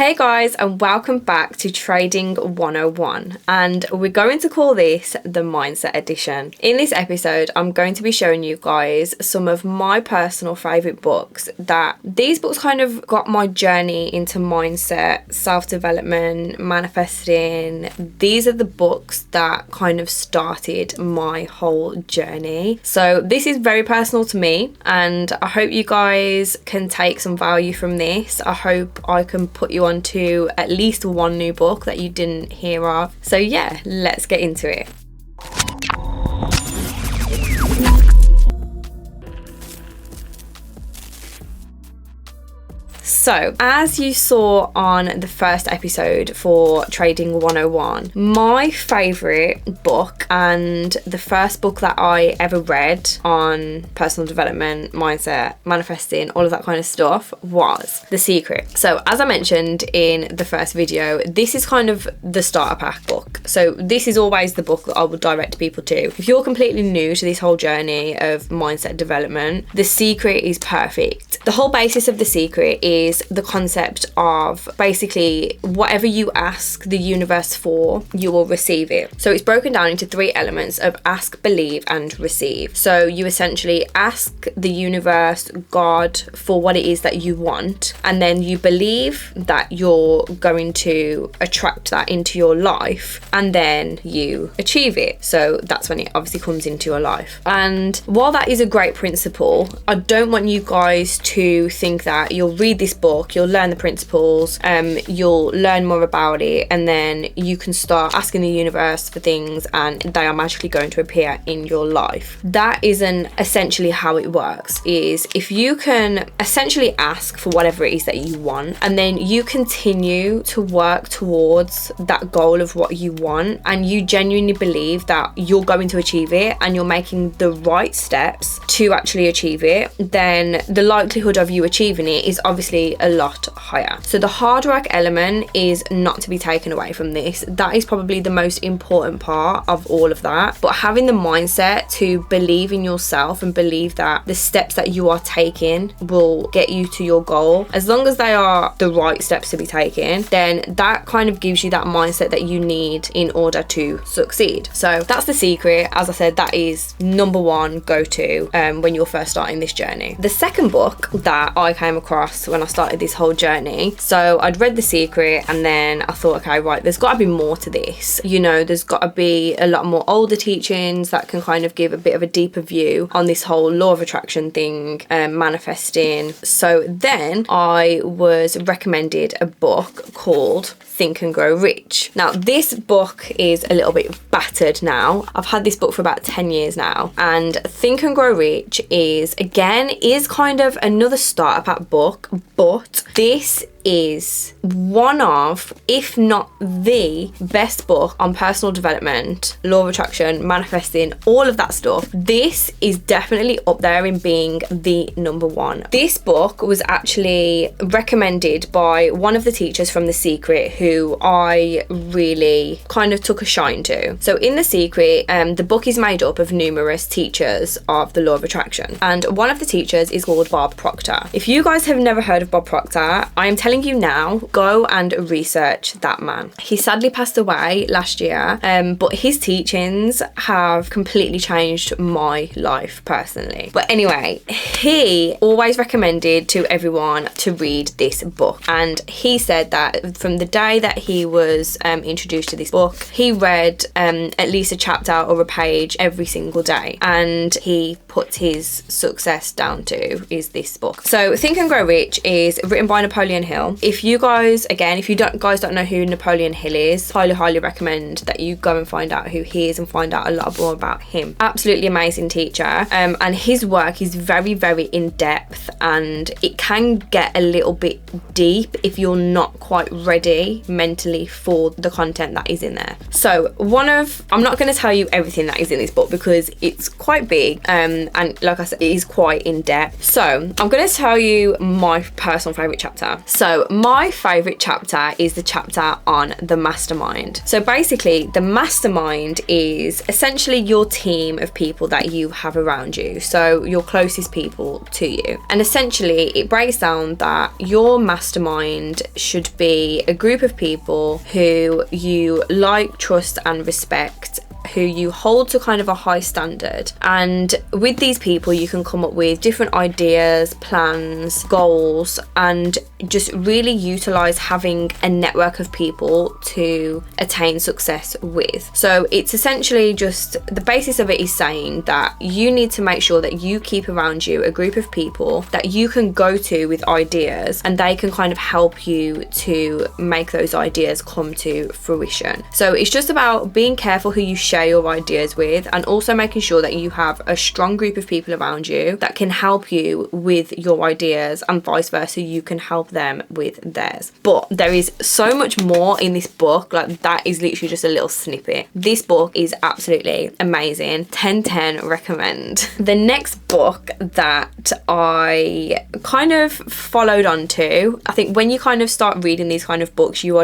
Hey guys, and welcome back to Trading 101, and we're going to call this the Mindset Edition. In this episode, I'm going to be showing you guys some of my personal favourite books that these books kind of got my journey into mindset, self-development, manifesting. These are the books that kind of started my whole journey. So this is very personal to me, and I hope you guys can take some value from this. I hope I can put you onto at least one new book that you didn't hear of. So yeah, let's get into it. So, as you saw on the first episode for Trading 101, my favourite book and the first book that I ever read on personal development, mindset, manifesting, all of that kind of stuff was The Secret. So, as I mentioned in the first video, this is kind of the starter pack book. So, this is always the book that I would direct people to. If you're completely new to this whole journey of mindset development, The Secret is perfect. The whole basis of The Secret is the concept of basically whatever you ask the universe for, you will receive it. So it's broken down into three elements of ask, believe, and receive. So you essentially ask the universe, God, for what it is that you want, and then you believe that you're going to attract that into your life, and then you achieve it. So that's when it obviously comes into your life. And while that is a great principle, I don't want you guys to think that you'll read this book, you'll learn the principles, you'll learn more about it, and then you can start asking the universe for things and they are magically going to appear in your life. That isn't essentially how it works. Is if you can essentially ask for whatever it is that you want, and then you continue to work towards that goal of what you want, and you genuinely believe that you're going to achieve it and you're making the right steps to actually achieve it, then the likelihood of you achieving it is obviously a lot higher. So the hard work element is not to be taken away from this. That is probably the most important part of all of that. But having the mindset to believe in yourself and believe that the steps that you are taking will get you to your goal, as long as they are the right steps to be taken, then that kind of gives you that mindset that you need in order to succeed. So that's The Secret. As I said, that is number one go-to when you're first starting this journey. The second book that I came across when I started this whole journey, so I'd read The Secret and then I thought, okay, right, there's got to be more to this. You know, there's got to be a lot more older teachings that can kind of give a bit of a deeper view on this whole law of attraction thing, manifesting. So then I was recommended a book called Think and Grow Rich. Now, this book is a little bit battered now. I've had this book for about 10 years now, and Think and Grow Rich is kind of another starter pack book, but this is one of, if not the best book on personal development, law of attraction, manifesting, all of that stuff. This is definitely up there in being the number one. This book was actually recommended by one of the teachers from The Secret who I really kind of took a shine to. So in The Secret, the book is made up of numerous teachers of the law of attraction, and one of the teachers is called Bob Proctor. If you guys have never heard of Bob Proctor, I am telling you now, go and research that man. He sadly passed away last year, but his teachings have completely changed my life personally. But anyway, he always recommended to everyone to read this book, and he said that from the day that he was introduced to this book, he read at least a chapter or a page every single day, and he put his success down to is this book. So Think and Grow Rich is written by Napoleon Hill. If you guys, again, if you guys don't know who Napoleon Hill is, highly recommend that you go and find out who he is and find out a lot more about him. Absolutely amazing teacher, and his work is very in depth, and it can get a little bit deep if you're not quite ready mentally for the content that is in there. So I'm not going to tell you everything that is in this book because it's quite big, and like I said, it is quite in depth. So I'm going to tell you my personal favourite chapter. So So my favourite chapter is the chapter on the mastermind. So basically, the mastermind is essentially your team of people that you have around you. So your closest people to you. And essentially, it breaks down that your mastermind should be a group of people who you like, trust and respect, who you hold to kind of a high standard. And with these people, you can come up with different ideas, plans, goals, and just really utilize having a network of people to attain success with. So it's essentially just the basis of it is saying that you need to make sure that you keep around you a group of people that you can go to with ideas, and they can kind of help you to make those ideas come to fruition. So it's just about being careful who you share your ideas with, and also making sure that you have a strong group of people around you that can help you with your ideas, and vice versa, you can help them with theirs. But there is so much more in this book. Like, that is literally just a little snippet. This book is absolutely amazing. 10/10 recommend. The next book that I kind of followed on to, I think when you kind of start reading these kind of books, you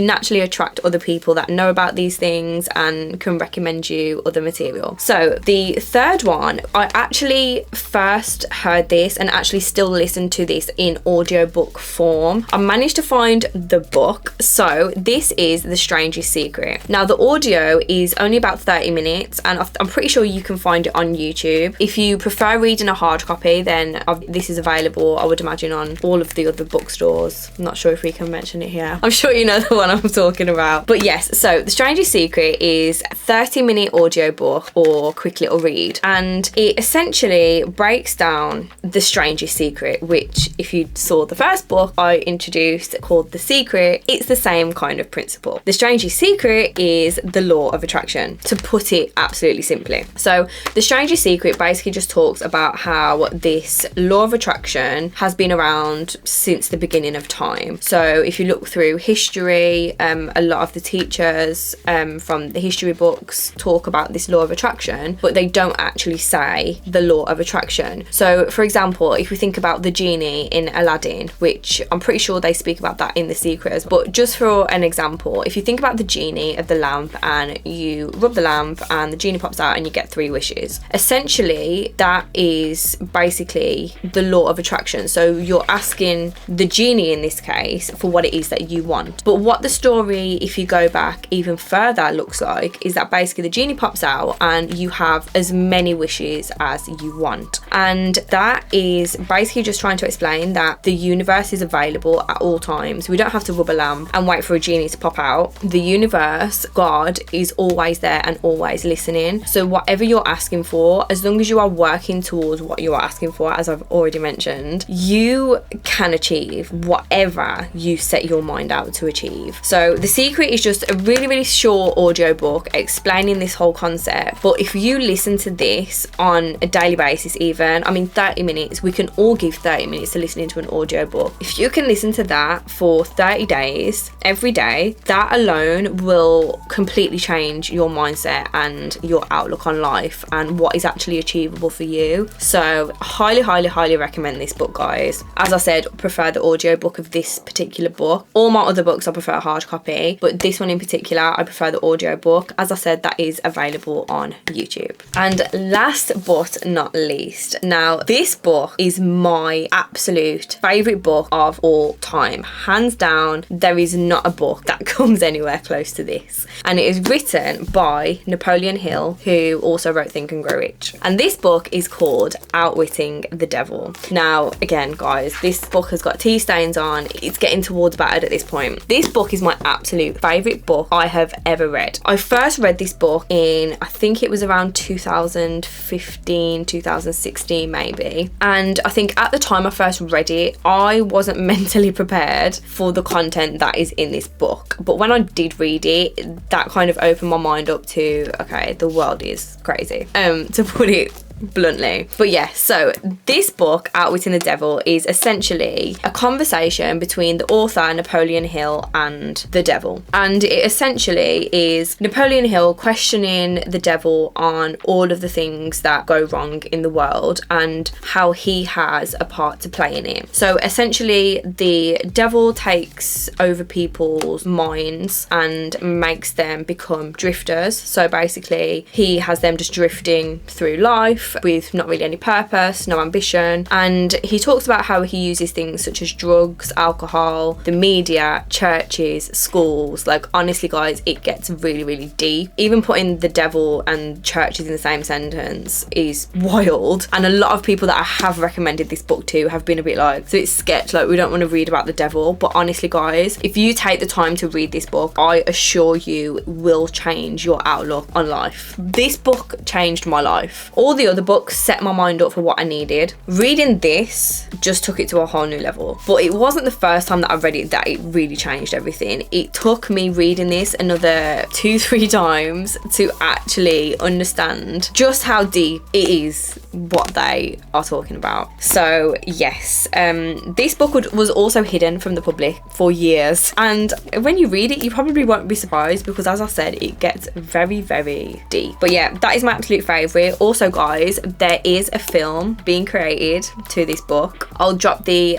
naturally attract other people that know about these things and can recommend you other material. So the third one, I actually first heard this and actually still listen to this in audiobook form. I managed to find the book. So this is The Strangest Secret. Now the audio is only about 30 minutes, and I'm pretty sure you can find it on YouTube. If you prefer reading a hard copy, then this is available, I would imagine, on all of the other bookstores. I'm not sure if we can mention it here. I'm sure you know the one I'm talking about. But yes, so The Strangest Secret is a 30-minute audiobook or quick little read, and it essentially breaks down the strangest secret, which, if you saw the first book I introduced called The Secret, it's the same kind of principle. The strangest secret is the law of attraction, to put it absolutely simply. So The Strangest Secret basically just talks about how this law of attraction has been around since the beginning of time. So if you look through history, a lot of the teachers from the history books talk about this law of attraction, but they don't actually say the law of attraction. So for example, if we think about the genie in Aladdin, which I'm pretty sure they speak about that in The Secret as well, but just for an example, if you think about the genie of the lamp and you rub the lamp and the genie pops out and you get 3 wishes, essentially that is basically the law of attraction. So you're asking the genie in this case for what it is that you want. But what the story, if you go back even further, looks like is that basically the genie pops out and you have as many wishes as you want. And that is basically just trying to explain that the universe is available at all times. We don't have to rub a lamp and wait for a genie to pop out. The universe, God, is always there and always listening. So whatever you're asking for, as long as you are working towards what you are asking for, as I've already mentioned, you can achieve whatever you set your mind out to achieve. So The Secret is just a really, really short audiobook explaining this whole concept. But if you listen to this on a daily basis, even, 30 minutes, we can all give 30 minutes to listening to an audiobook. If you can listen to that for 30 days, every day, that alone will completely change your mindset and your outlook on life and what is actually achievable for you. So highly, highly, highly recommend this book, guys. As I said, I prefer the audiobook of this particular book. All my other books I prefer hard copy, but this one in particular I prefer the audiobook. As I said, that is available on YouTube. And last but not least, now this book is my absolute favourite book of all time. Hands down, there is not a book that comes anywhere close to this. And it is written by Napoleon Hill, who also wrote Think and Grow Rich. And this book is called Outwitting the Devil. Now, again, guys, this book has got tea stains on. It's getting towards bad at this point. This book is my absolute favourite book I have ever read. I first read this book in, I think it was around 2015, 2016 maybe. And I think at the time I first read it, I wasn't mentally prepared for the content that is in this book. But when I did read it, that kind of opened my mind up to, okay, the world is crazy. To put it bluntly. But yeah, so this book, Outwitting the Devil, is essentially a conversation between the author Napoleon Hill and the devil. And it essentially is Napoleon Hill questioning the devil on all of the things that go wrong in the world and how he has a part to play in it. So essentially the devil takes over people's minds and makes them become drifters. So basically he has them just drifting through life with not really any purpose, no ambition. And he talks about how he uses things such as drugs, alcohol, the media, churches, schools. Like, honestly guys, it gets really, really deep. Even putting the devil and churches in the same sentence is wild. And a lot of people that I have recommended this book to have been a bit like, so it's sketch, like we don't want to read about the devil. But honestly guys, if you take the time to read this book, I assure you it will change your outlook on life. This book changed my life. All the other books set my mind up for what I needed. Reading this just took it to a whole new level. But it wasn't the first time that I read it that it really changed everything. It took me reading this another 2-3 times to actually understand just how deep it is what they are talking about. So yes, this book was also hidden from the public for years, and when you read it you probably won't be surprised because, as I said, it gets very, very deep. But yeah, that is my absolute favourite. Also guys, there is a film being created to this book. I'll drop the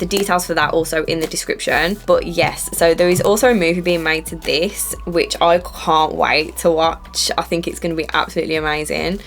details for that also in the description. But yes, so there is also a movie being made to this, which I can't wait to watch. I think it's going to be absolutely amazing.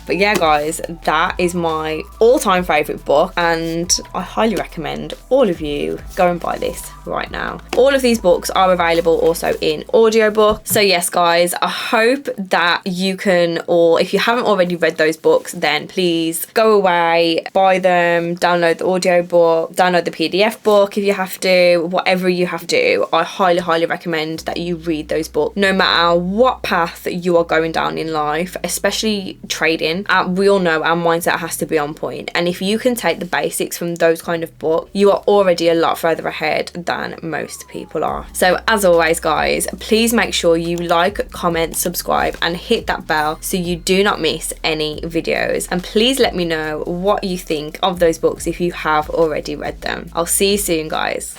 But yeah guys, that is my all-time favourite book, and I highly recommend all of you go and buy this right now. All of these books are available also in audiobook. So yes guys, I hope that you can, or if you haven't already read those books, then please go away, buy them, download the audiobook, download the PDF book if you have to, whatever you have to do. I highly, highly recommend that you read those books no matter what path you are going down in life, especially trading. We all know our mindset has to be on point, and if you can take the basics from those kind of books, you are already a lot further ahead than most people are. So as always guys, please make sure you like, comment, subscribe and hit that bell so you do not miss any videos, and please let me know what you think of those books if you have already read them. I'll see you soon guys.